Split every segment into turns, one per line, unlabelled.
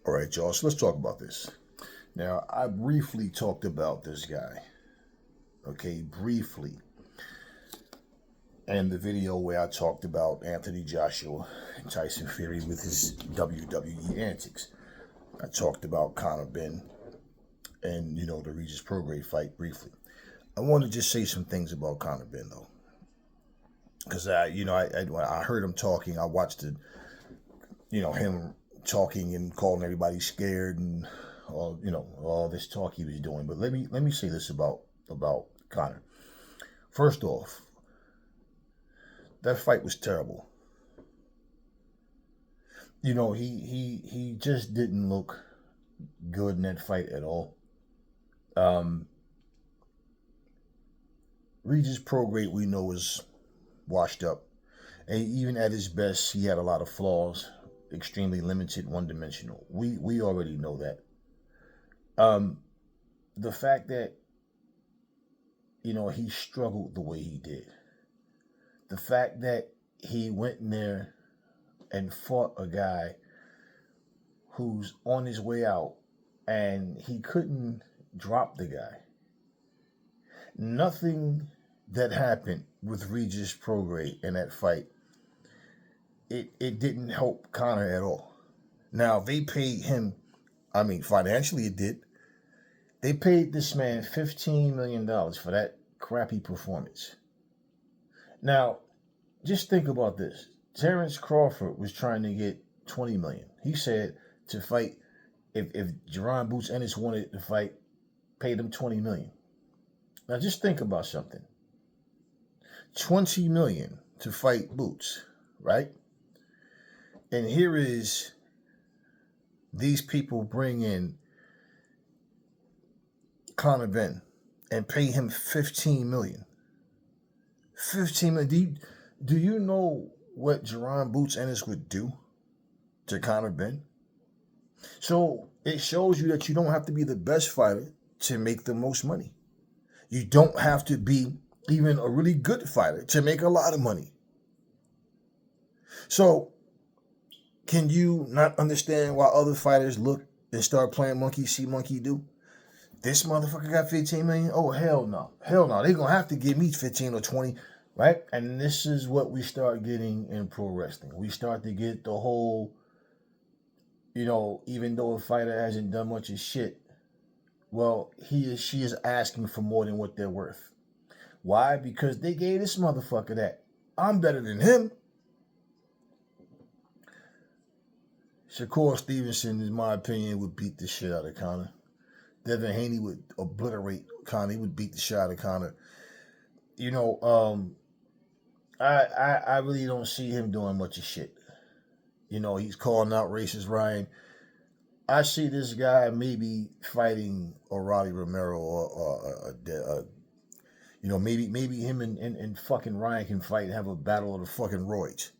All right, y'all. So let's talk about this. Now, I briefly talked about this guy. Okay, briefly. And the video where I talked about Anthony Joshua and Tyson Fury with his WWE antics. I talked about Conor Ben and, the Regis Prograis fight briefly. I want to just say some things about Conor Ben, though. Because, when I heard him talking, I watched it, him talking and calling everybody scared and all this talk he was doing. But let me say this about Conor. First off, that fight was terrible. He just didn't look good in that fight at all. Um, Regis Prograis we know is washed up, and even at his best, he had a lot of flaws, extremely limited, one-dimensional. We already know that. Um, the fact that he struggled the way he did, the fact that he went in there and fought a guy who's on his way out and he couldn't drop the guy. Nothing that happened with Regis Prograis in that fight, it didn't help Conor at all. Now, they paid him, financially it did. They paid this man $15 million for that crappy performance. Now, just think about this. Terrence Crawford was trying to get $20 million. He said to fight, if Jaron Boots Ennis wanted to fight, paid him $20 million. Now just think about something. $20 million to fight Boots, right? And here is these people bring in Conor Ben and pay him $15 million. $15 million. Do you know what Jaron Boots Ennis would do to Conor Ben? So it shows you that you don't have to be the best fighter to make the most money. You don't have to be even a really good fighter to make a lot of money. So can you not understand why other fighters look and start playing monkey see, monkey do? This motherfucker got 15 million? Oh, hell no. Hell no. They're going to have to give me 15 or 20, right? And this is what we start getting in pro wrestling. We start to get the whole, even though a fighter hasn't done much of shit, well, he or she is asking for more than what they're worth. Why? Because they gave this motherfucker that. I'm better than him. Shakur Stevenson, in my opinion, would beat the shit out of Conor. Devin Haney would obliterate Conor. He would beat the shit out of Conor. I really don't see him doing much of shit. He's calling out racist Ryan. I see this guy maybe fighting O'Reilly Romero or maybe him and fucking Ryan can fight and have a battle of the fucking roids.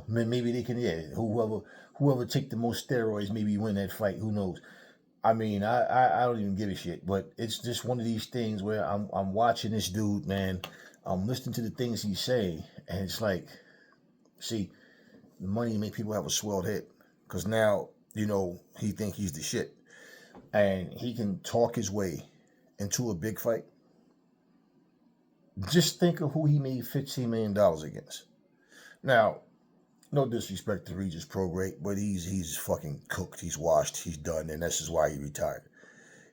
Maybe they can, whoever take the most steroids, maybe win that fight. Who knows? I don't even give a shit. But it's just one of these things where I'm watching this dude, man. I'm listening to the things he's saying, and it's like, see, the money make people have a swelled head. Because now, he think he's the shit. And he can talk his way into a big fight. Just think of who he made $15 million against. Now, no disrespect to Regis Prograis, but he's fucking cooked. He's washed. He's done. And this is why he retired.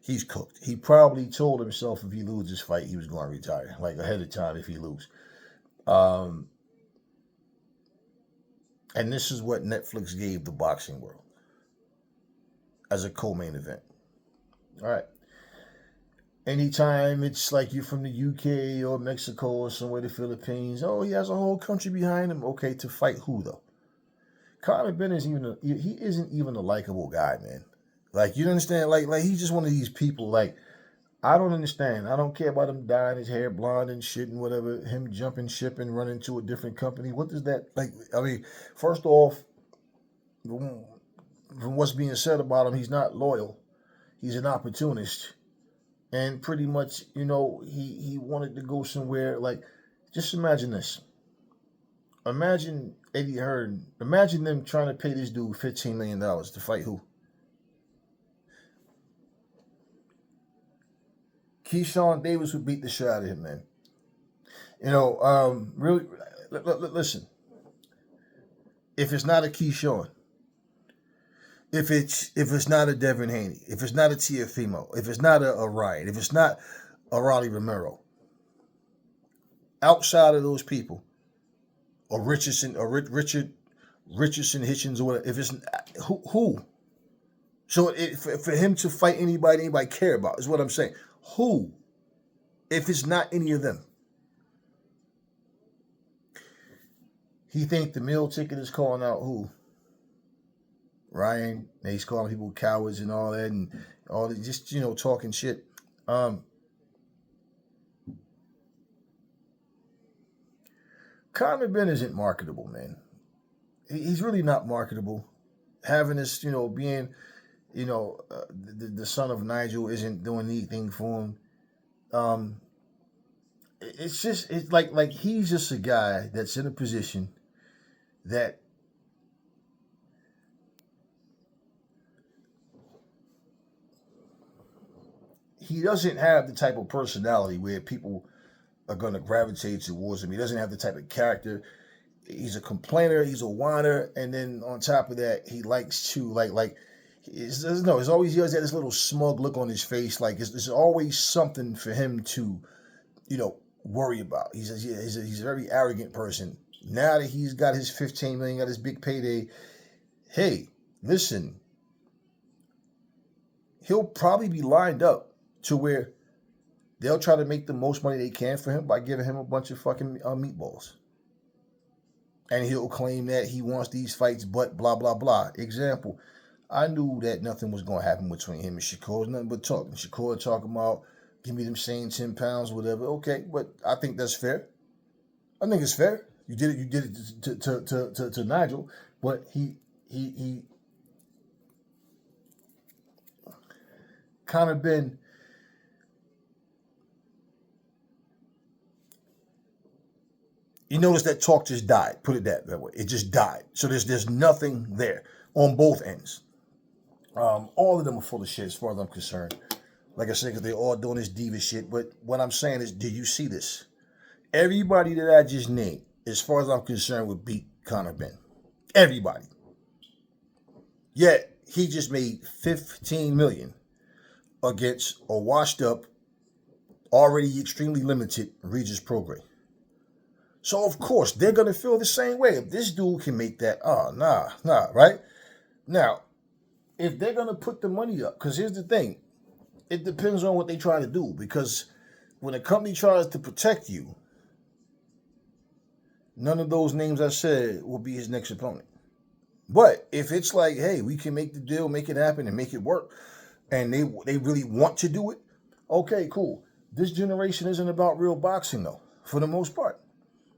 He's cooked. He probably told himself if he loses this fight, he was going to retire. Like ahead of time if he lose. And this is what Netflix gave the boxing world as a co-main event. All right. Anytime it's like you're from the UK or Mexico or somewhere, the Philippines, oh, he has a whole country behind him. Okay, to fight who though? Conor Ben he isn't even a likable guy, man. Like, you understand? Like he's just one of these people. Like, I don't understand. I don't care about him dyeing his hair blonde and shit and whatever. Him jumping ship and running to a different company. What does that like? First off, from what's being said about him, he's not loyal. He's an opportunist. And pretty much, he wanted to go somewhere. Like, just imagine this. Imagine Eddie Hearn, imagine them trying to pay this dude $15 million to fight who? Keyshawn Davis would beat the shit out of him, man. Really, listen. If it's not a Keyshawn, if it's not a Devin Haney, if it's not a Tiafimo, if it's not a Ryan, if it's not a Rolly Romero, outside of those people, or Richardson, or Richardson Hitchens, or whatever, if it's who? So for him to fight anybody care about is what I'm saying. Who? If it's not any of them. He think the meal ticket is calling out who? Ryan. He's calling people cowards and all that, and all that, just talking shit. Conor Benn isn't marketable, man. He's really not marketable. Having this, being, the son of Nigel isn't doing anything for him. It's like he's just a guy that's in a position that he doesn't have the type of personality where people are going to gravitate towards him. He doesn't have the type of character. He's a complainer. He's a whiner, and then on top of that, he likes to he always has this little smug look on his face. Like there's always something for him to, worry about. He's a very arrogant person. Now that he's got his $15 million, got his big payday, hey, listen, he'll probably be lined up to where they'll try to make the most money they can for him by giving him a bunch of fucking meatballs. And he'll claim that he wants these fights, but blah, blah, blah. Example, I knew that nothing was going to happen between him and Shakur. It's nothing but talking. Shakur talking about, give me them same 10 pounds, whatever. Okay, but I think that's fair. I think it's fair. You did it to Nigel, but he Conor Benn, you notice that talk just died. Put it that way. It just died. So there's nothing there on both ends. All of them are full of shit as far as I'm concerned. Like I said, because they're all doing this diva shit. But what I'm saying is, do you see this? Everybody that I just named, as far as I'm concerned, would beat Conor Benn. Everybody. Yet, he just made $15 million against a washed up, already extremely limited Regis Prograis. So, of course, they're going to feel the same way. If this dude can make that, right? Now, if they're going to put the money up, because here's the thing, it depends on what they try to do. Because when a company tries to protect you, none of those names I said will be his next opponent. But if it's like, hey, we can make the deal, make it happen, and make it work, and they really want to do it, okay, cool. This generation isn't about real boxing, though, for the most part.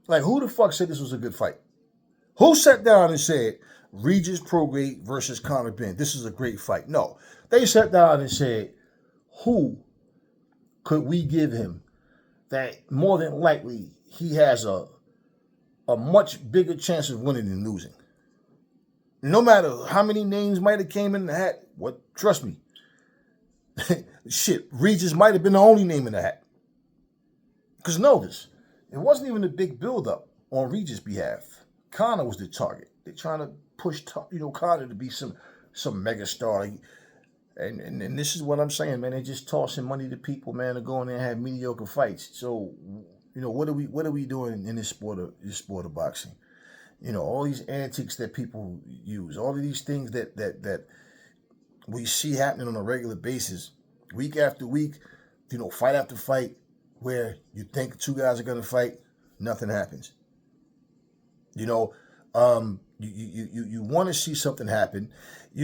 Like, who the fuck said this was a good fight? Who sat down and said, Regis Prograis versus Conor Benn, this is a great fight? No. They sat down and said, who could we give him that more than likely he has a much bigger chance of winning than losing? No matter how many names might have came in the hat, trust me, shit, Regis might have been the only name in the hat. Because notice, it wasn't even a big build-up on Regis' behalf. Conor was the target. They're trying to push, Conor to be some megastar. And this is what I'm saying, man. They're just tossing money to people, man, to go in there and have mediocre fights. So, what are we doing in this sport of boxing? All these antics that people use, all of these things that we see happening on a regular basis, week after week, fight after fight, where you think two guys are going to fight, nothing happens. You want to see something happen.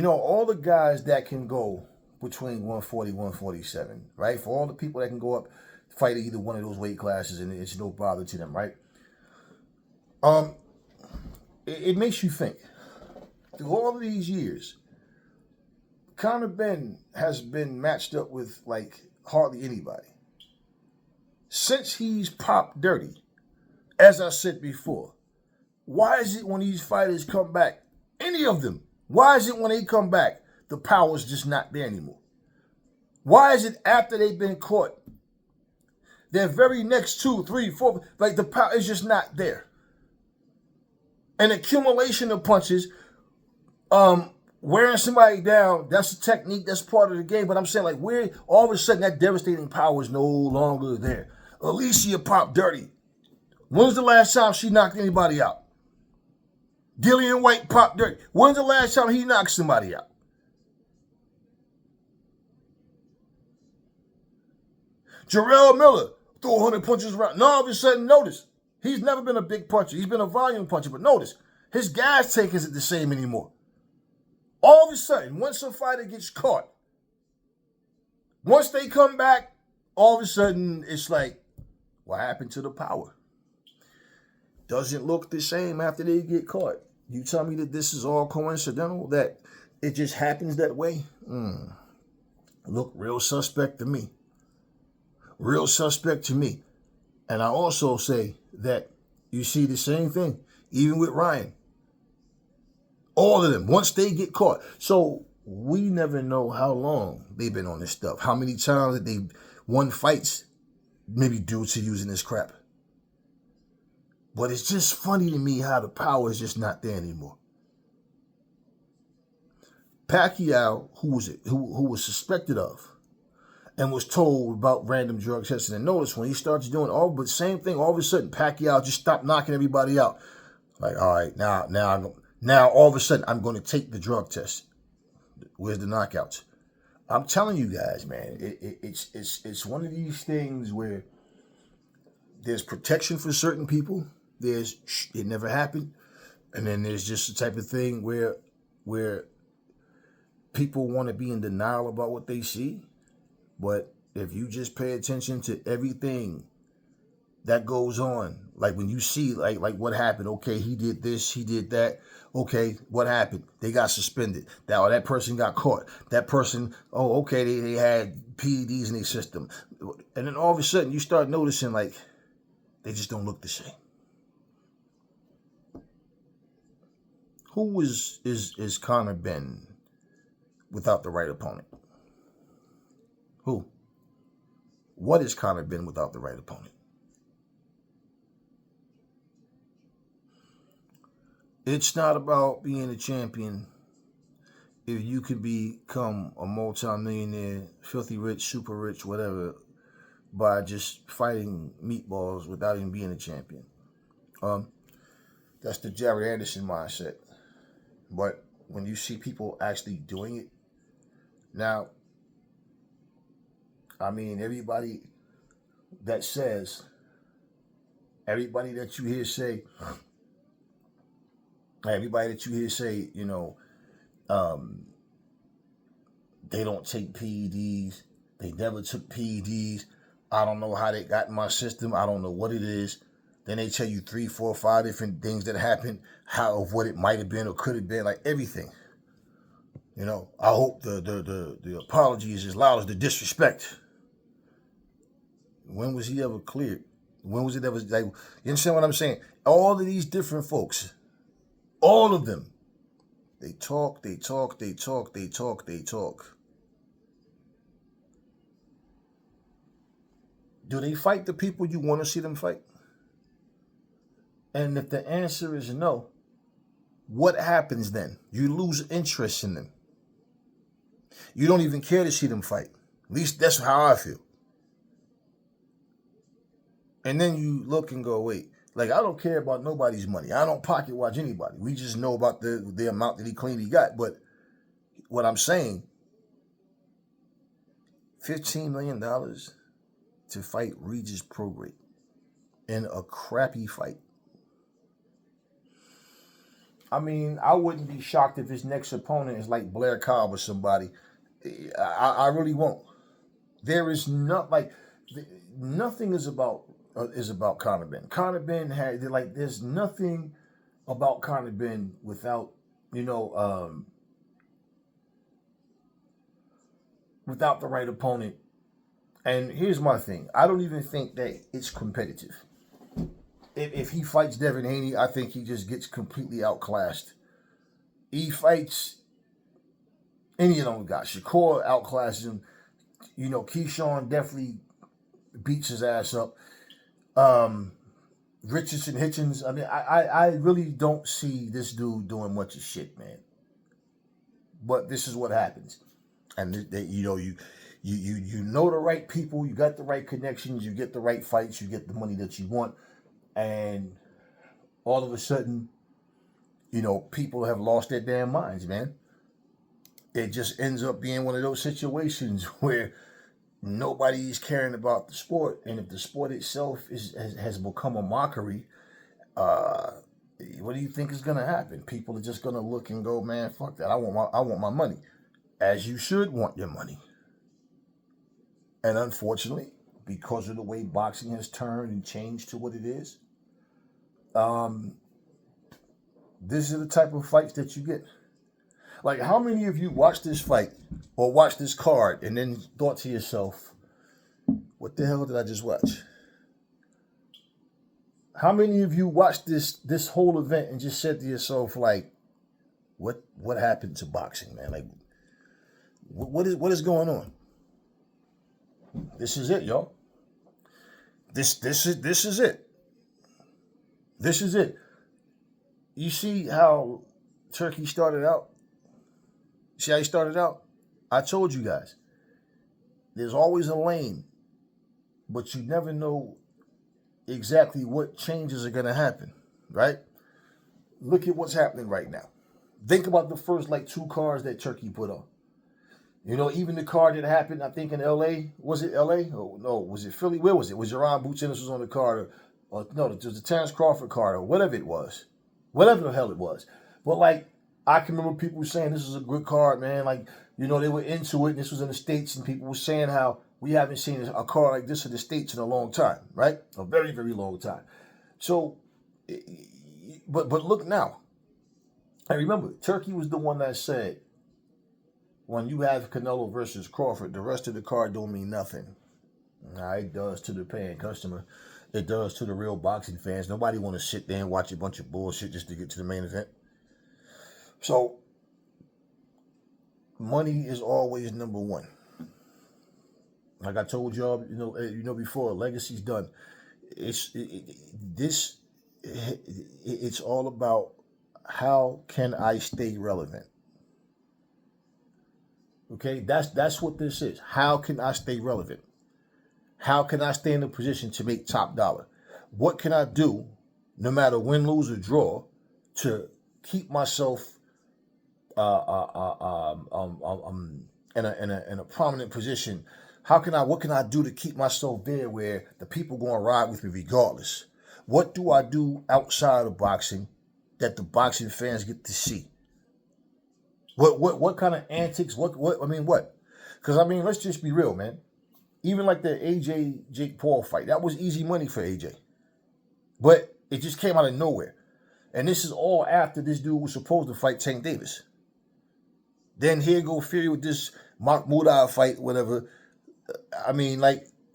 All the guys that can go between 140, 147, right? For all the people that can go up, fight either one of those weight classes, and it's no bother to them, right? It makes you think. Through all of these years, Conor Benn has been matched up with like hardly anybody. Since he's popped dirty, as I said before, Why is it when these fighters come back, any of them, why is it when they come back, the power's just not there anymore? Why is it after they've been caught, their very next 2, 3, 4, like the power is just not there? An accumulation of punches, wearing somebody down, that's a technique, that's part of the game. But I'm saying, like, where all of a sudden that devastating power is no longer there. Alicia popped dirty. When's the last time she knocked anybody out? Dillian White popped dirty. When's the last time he knocked somebody out? Jarrell Miller threw 100 punches around. Now all of a sudden, notice, he's never been a big puncher. He's been a volume puncher. But notice, his gas tank isn't the same anymore. All of a sudden, once a fighter gets caught, once they come back, all of a sudden, it's like, what happened to the power? Doesn't look the same after they get caught. You tell me that this is all coincidental, that it just happens that way? Look real suspect to me. Real suspect to me. And I also say that you see the same thing, even with Ryan. All of them, once they get caught. So we never know how long they've been on this stuff. How many times that they won fights, maybe due to using this crap. But it's just funny to me how the power is just not there anymore. Pacquiao, who was suspected of and was told about random drug testing, and notice when he starts doing all but same thing, all of a sudden Pacquiao just stopped knocking everybody out. Like, all right, now all of a sudden I'm going to take the drug test. Where's the knockouts? I'm telling you guys, man, it's one of these things where there's protection for certain people. There's it never happened, and then there's just the type of thing where people want to be in denial about what they see. But if you just pay attention to everything that goes on, like when you see like what happened, okay, he did this, he did that. Okay, what happened? They got suspended. That person got caught. That person, oh, okay, they had PEDs in their system. And then all of a sudden you start noticing like they just don't look the same. Who is Conor Benn without the right opponent? Who? What is Conor Benn without the right opponent? It's not about being a champion if you can become a multi-millionaire, filthy rich, super rich, whatever, by just fighting meatballs without even being a champion. That's the Jared Anderson mindset. But when you see people actually doing it, now, I mean, everybody that you hear say, you know, they don't take PEDs. They never took PEDs. I don't know how they got in my system. I don't know what it is. Then they tell you 3, 4, 5 different things that happened, how of what it might have been or could have been, like everything. You know, I hope the apology is as loud as the disrespect. When was he ever cleared? When was it ever, like, you understand what I'm saying? All of these different folks, all of them, they talk. Do they fight the people you want to see them fight? And if the answer is no, what happens then? You lose interest in them. You don't even care to see them fight. At least that's how I feel. And then you look and go, wait, like, I don't care about nobody's money. I don't pocket watch anybody. We just know about the amount that he claimed he got. But what I'm saying, $15 million to fight Regis Prograis in a crappy fight. I mean, I wouldn't be shocked if his next opponent is like Blair Cobb or somebody. I really won't. There is not nothing is about Conor Benn. Conor Benn had there's nothing about Conor Benn without without the right opponent. And here's my thing: I don't even think that it's competitive. if he fights Devin Haney, I think he just gets completely outclassed. He fights any of them guys. Shakur outclasses him. You know, Keyshawn definitely beats his ass up. Richardson, Hitchens. I mean, I really don't see this dude doing much of shit, man. But this is what happens, and you know you know the right people, you got the right connections, you get the right fights, you get the money that you want, and all of a sudden, you know, people have lost their damn minds, man. It just ends up being one of those situations where nobody's caring about the sport, and if the sport itself has become a mockery, what do you think is going to happen? People are just going to look and go, man, fuck that. I want my money, as you should want your money. And unfortunately, because of the way boxing has turned and changed to what it is, these are the type of fights that you get. Like, how many of you watched this fight or watched this card and then thought to yourself, what the hell did I just watch? How many of you watched this whole event and just said to yourself, like, what happened to boxing, man? Like, what is going on? This is it, y'all. This is it. This is it. You see how Turki started out? See how he started out? I told you guys. There's always a lane, but you never know exactly what changes are going to happen, right? Look at what's happening right now. Think about the first, like, 2 cards that Turki put on. You know, even the card that happened, I think, in L.A. Was it L.A.? Oh, no. Was it Philly? Where was it? Was Jaron Boots Ennis was on the card? Or no, it was the Terrence Crawford card or whatever it was. Whatever the hell it was. But, like, I can remember people saying this is a good card, man. Like, you know, they were into it. And this was in the States, and people were saying how we haven't seen a card like this in the States in a long time, right? A very, very long time. So, but look now. And remember, Turki was the one that said, when you have Canelo versus Crawford, the rest of the card don't mean nothing. Nah, it does to the paying customer. It does to the real boxing fans. Nobody want to sit there and watch a bunch of bullshit just to get to the main event. So, money is always number one. Like I told y'all, you know before, legacy's done. It's all about how can I stay relevant. Okay, that's what this is. How can I stay relevant? How can I stay in a position to make top dollar? What can I do, no matter win, lose, or draw, to keep myself in a prominent position? What can I do to keep myself there where the people going to ride with me regardless? What do I do outside of boxing that the boxing fans get to see? What kind of antics? What? Because let's just be real, man. Even like the AJ Jake Paul fight, that was easy money for AJ, but it just came out of nowhere. And this is all after this dude was supposed to fight Tank Davis. Then here go Fury with this Mahmoud fight, whatever.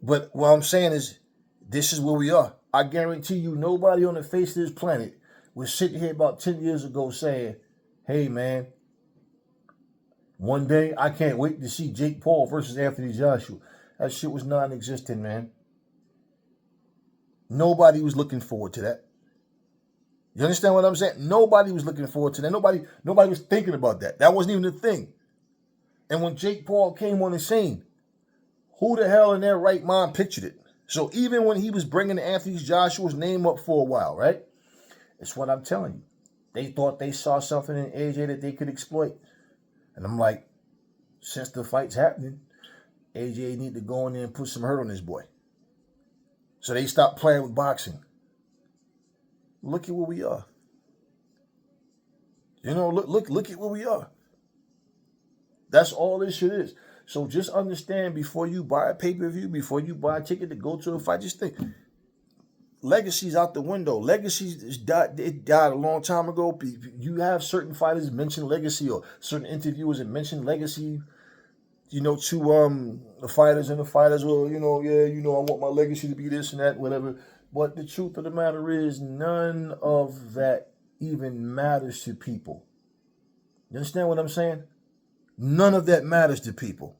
But what I'm saying is, this is where we are. I guarantee you, nobody on the face of this planet was sitting here about 10 years ago saying, hey, man, one day I can't wait to see Jake Paul versus Anthony Joshua. That shit was non-existent, man. Nobody was looking forward to that. You understand what I'm saying? Nobody was looking forward to that. Nobody was thinking about that. That wasn't even a thing. And when Jake Paul came on the scene, who the hell in their right mind pictured it? So even when he was bringing Anthony Joshua's name up for a while, right? It's what I'm telling you. They thought they saw something in AJ that they could exploit. And I'm like, since the fight's happening, AJ need to go in there and put some hurt on this boy. So they stopped playing with boxing. Look at where we are. You know, look at where we are. That's all this shit is. So just understand, before you buy a pay-per-view, before you buy a ticket to go to a fight, just think, legacy's out the window. Legacy died a long time ago. You have certain fighters mention legacy, or certain interviewers that mention legacy, to the fighters, and the fighters will, I want my legacy to be this and that, whatever. But the truth of the matter is, none of that even matters to people. You understand what I'm saying? None of that matters to people.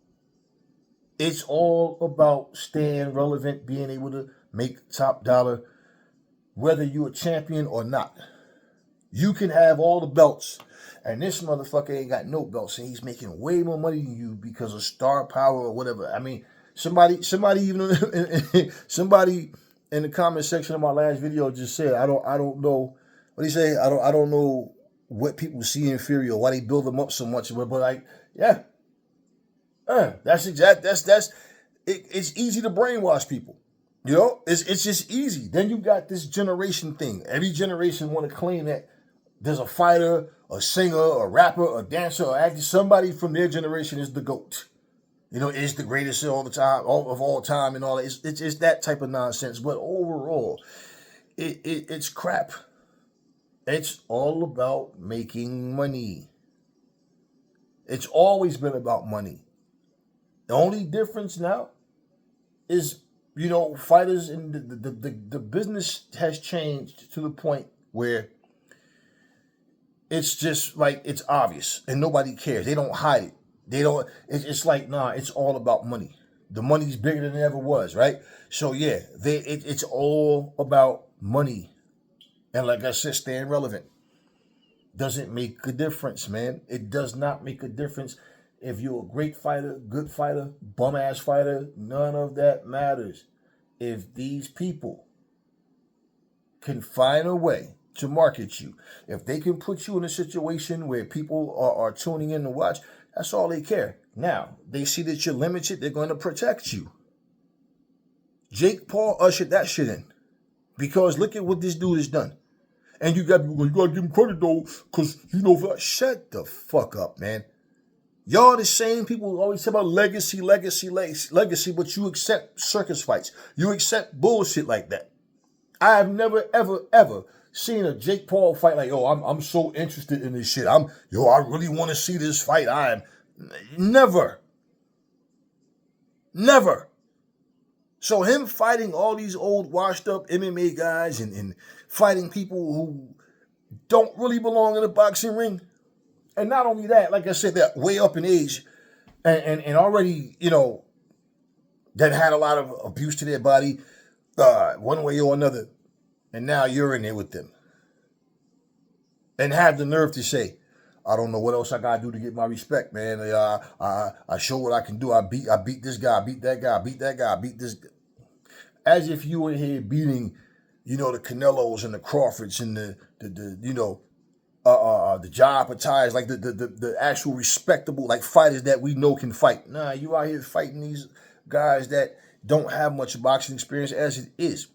It's all about staying relevant, being able to make top dollar, whether you're a champion or not. You can have all the belts, and this motherfucker ain't got no belts, and he's making way more money than you because of star power or whatever. I mean, somebody even somebody in the comment section of my last video just said, I don't know what he say. I don't know what people see inferior, why they build them up so much, but like, yeah, that's it's easy to brainwash people. You know, it's just easy. Then you got this generation thing. Every generation want to claim that there's a fighter, a singer, a rapper, a dancer, or actor. Somebody from their generation is the GOAT. You know, is the greatest of all time, and all that. It's that type of nonsense. But overall, it's crap. It's all about making money. It's always been about money. The only difference now is, you know, fighters and the business has changed to the point where it's just like, it's obvious and nobody cares. They don't hide it. It's like, nah, it's all about money. The money's bigger than it ever was, right? So yeah, it's all about money. And like I said, staying relevant doesn't make a difference, man. It does not make a difference. If you're a great fighter, good fighter, bum-ass fighter, none of that matters. If these people can find a way to market you, if they can put you in a situation where people are tuning in to watch, that's all they care. Now, they see that you're limited, they're going to protect you. Jake Paul ushered that shit in. Because look at what this dude has done. And you gotta give him credit though, because you know, shut the fuck up, man. Y'all the same people who always talk about legacy, but you accept circus fights. You accept bullshit like that. I have never, ever seen a Jake Paul fight like, oh, I'm so interested in this shit. I really want to see this fight. Never. So him fighting all these old washed up MMA guys and fighting people who don't really belong in the boxing ring. And not only that, like I said, they're way up in age and already, you know, that had a lot of abuse to their body one way or another. And now you're in there with them. And have the nerve to say, I don't know what else I gotta do to get my respect, man. I show what I can do. I beat this guy, I beat that guy, I beat that guy, I beat this guy. As if you were here beating, you know, the Canelos and the Crawfords and the you know, the Jai Patais, like the actual respectable like fighters that we know can fight. Nah, you out here fighting these guys that don't have much boxing experience as it is.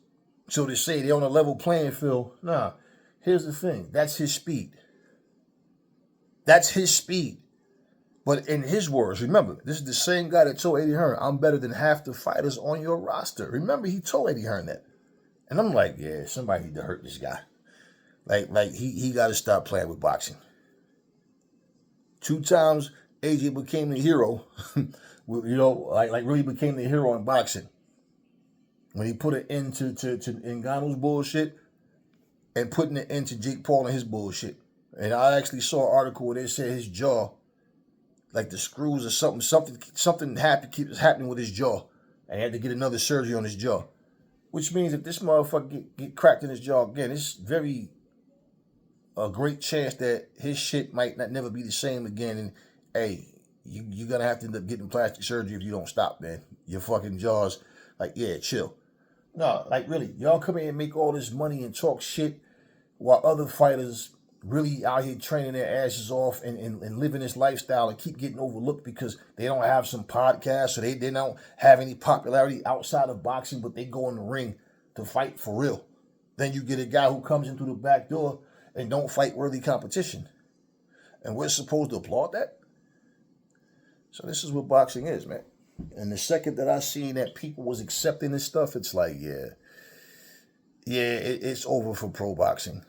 So to say they're on a level playing field, nah. Here's the thing. That's his speed. That's his speed. But in his words, remember, this is the same guy that told Eddie Hearn, I'm better than half the fighters on your roster. Remember, he told Eddie Hearn that. And I'm like, yeah, somebody need to hurt this guy. Like he got to stop playing with boxing. 2 times AJ became the hero, you know, like really became the hero in boxing. When he put an end to Ngannou's bullshit and putting an end to Jake Paul and his bullshit. And I actually saw an article where they said his jaw, like the screws or something keeps happening with his jaw. And he had to get another surgery on his jaw. Which means if this motherfucker get cracked in his jaw again, it's a great chance that his shit might never be the same again. And hey, you're gonna have to end up getting plastic surgery if you don't stop, man. Your fucking jaw's like, yeah, chill. No, like really, y'all come in and make all this money and talk shit while other fighters really out here training their asses off and living this lifestyle and keep getting overlooked because they don't have some podcast or they don't have any popularity outside of boxing, but they go in the ring to fight for real. Then you get a guy who comes in through the back door and don't fight worthy competition. And we're supposed to applaud that? So this is what boxing is, man. And the second that I seen that people was accepting this stuff, it's like, it's over for pro boxing.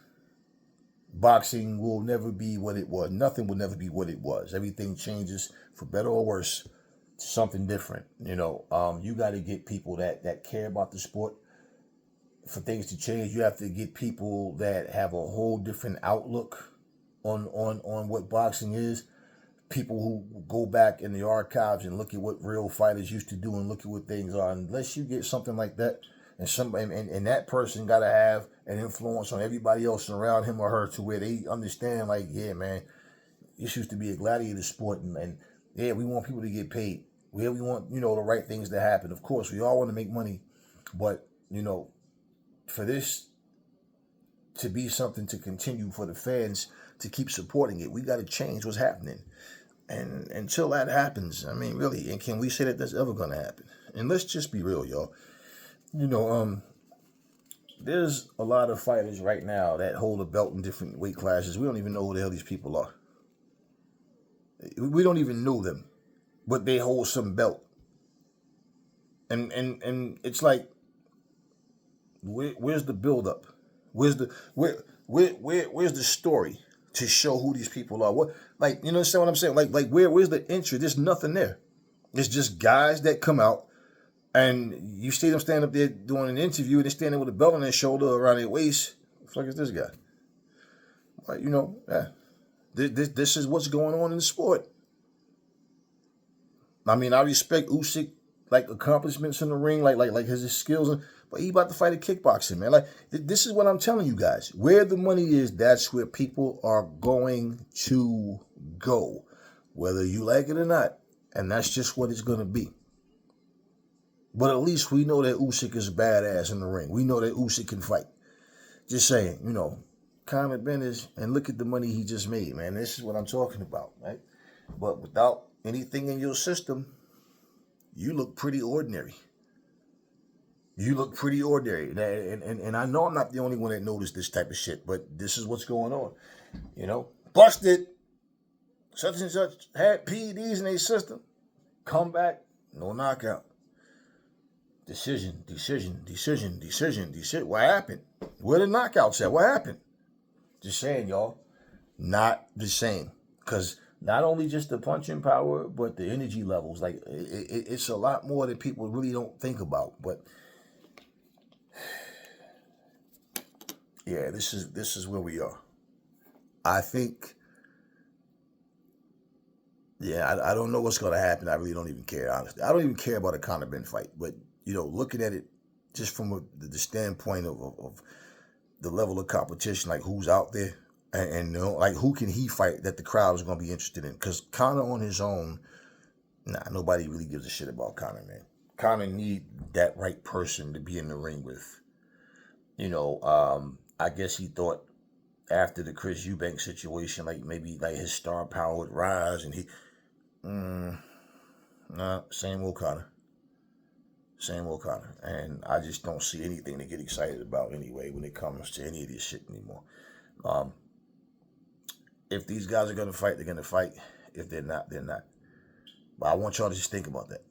Boxing will never be what it was. Nothing will never be what it was. Everything changes for better or worse to something different. You know, you got to get people that care about the sport for things to change, you have to get people that have a whole different outlook on what boxing is. People who go back in the archives and look at what real fighters used to do and look at what things are. Unless you get something like that, and that person got to have an influence on everybody else around him or her to where they understand, like, yeah, man, this used to be a gladiator sport, and yeah, we want people to get paid. Yeah, we want, the right things to happen. Of course, we all want to make money, but, for this to be something to continue for the fans to keep supporting it, we got to change what's happening. And until that happens, I mean, really, and can we say that that's ever going to happen? And let's just be real, y'all. There's a lot of fighters right now that hold a belt in different weight classes. We don't even know who the hell these people are. We don't even know them, but they hold some belt. And it's like, where's the buildup? Where's the story to show who these people are? What, like, you understand what I'm saying? Like where's the entry? There's nothing there. It's just guys that come out, and you see them stand up there doing an interview, and they're standing with a belt on their shoulder around their waist. What the fuck is this guy? Like, yeah. This is what's going on in the sport. I mean, I respect Usyk, like, accomplishments in the ring, like his skills, but he about to fight a kickboxing, man. Like, this is what I'm telling you guys. Where the money is, that's where people are going to go, whether you like it or not. And that's just what it's going to be. But at least we know that Usyk is a badass in the ring. We know that Usyk can fight. Just saying, Conor Benn is, and look at the money he just made, man. This is what I'm talking about, right? But without anything in your system, you look pretty ordinary. You look pretty ordinary. And I know I'm not the only one that noticed this type of shit, but this is what's going on. Busted. Such and such had PEDs in their system. Come back, no knockout. Decision. What happened? Where the knockouts at? What happened? Just saying, y'all. Not the same. Because not only just the punching power, but the energy levels. Like, it's a lot more that people really don't think about. But yeah, this is where we are. I think, yeah, I don't know what's going to happen. I really don't even care, honestly. I don't even care about a Conor Benn fight. But, looking at it just from the standpoint of the level of competition, like who's out there, and like who can he fight that the crowd is going to be interested in? Because Conor on his own, nobody really gives a shit about Conor, man. Conor need that right person to be in the ring with. I guess he thought after the Chris Eubank situation, like maybe like his star power would rise, and he, same old Conor. Same old Conor. And I just don't see anything to get excited about anyway when it comes to any of this shit anymore. If these guys are going to fight, they're going to fight. If they're not, they're not. But I want y'all to just think about that.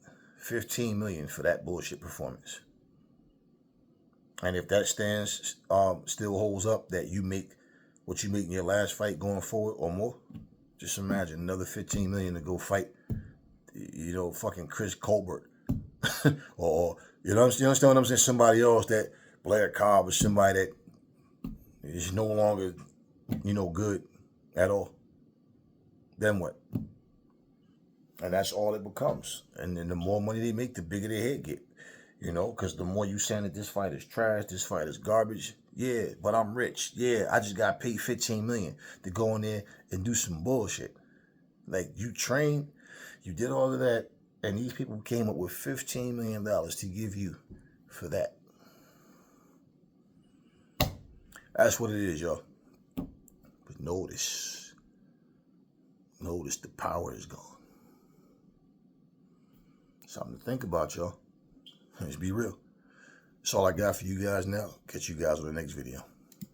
$15 million for that bullshit performance. And if that stance still holds up, that you make what you make in your last fight going forward or more, just imagine another $15 million to go fight, fucking Chris Colbert. or, you understand what I'm saying? Somebody else, that Blair Cobb, or somebody that is no longer, good at all. Then what? And that's all it becomes. And then the more money they make, the bigger their head get. Because the more you saying that this fight is trash, this fight is garbage. Yeah, but I'm rich. Yeah, I just got paid $15 million to go in there and do some bullshit. Like, you trained, you did all of that, and these people came up with $15 million to give you for that. That's what it is, y'all. But notice the power is gone. Something to think about, y'all. Let's be real. That's all I got for you guys now. Catch you guys on the next video.